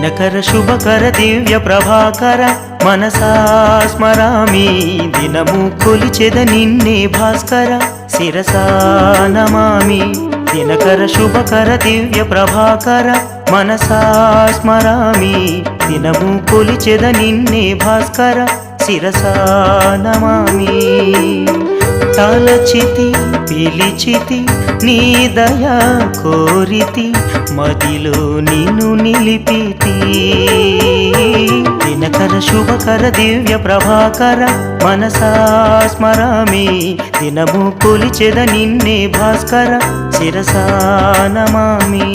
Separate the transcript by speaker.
Speaker 1: దినకర శుభకర దివ్య ప్రభాకర మనసా స్మరామి దినము కొలిచెద నిన్నే భాస్కర శిరసా నమామి దినకర శుభకర దివ్య ప్రభాకర మనసా స్మరామి దినము కొలిచెద నిన్నే భాస్కర శిరసా నమామి తలచితి పిలిచితి నీ దయా కోరితి మదిలో నిన్ను నిలిపితి దినకర శుభకర దివ్య ప్రభాకర మనసా స్మరామి దినము కొలిచెద నిన్నే భాస్కర శిరసా నమామి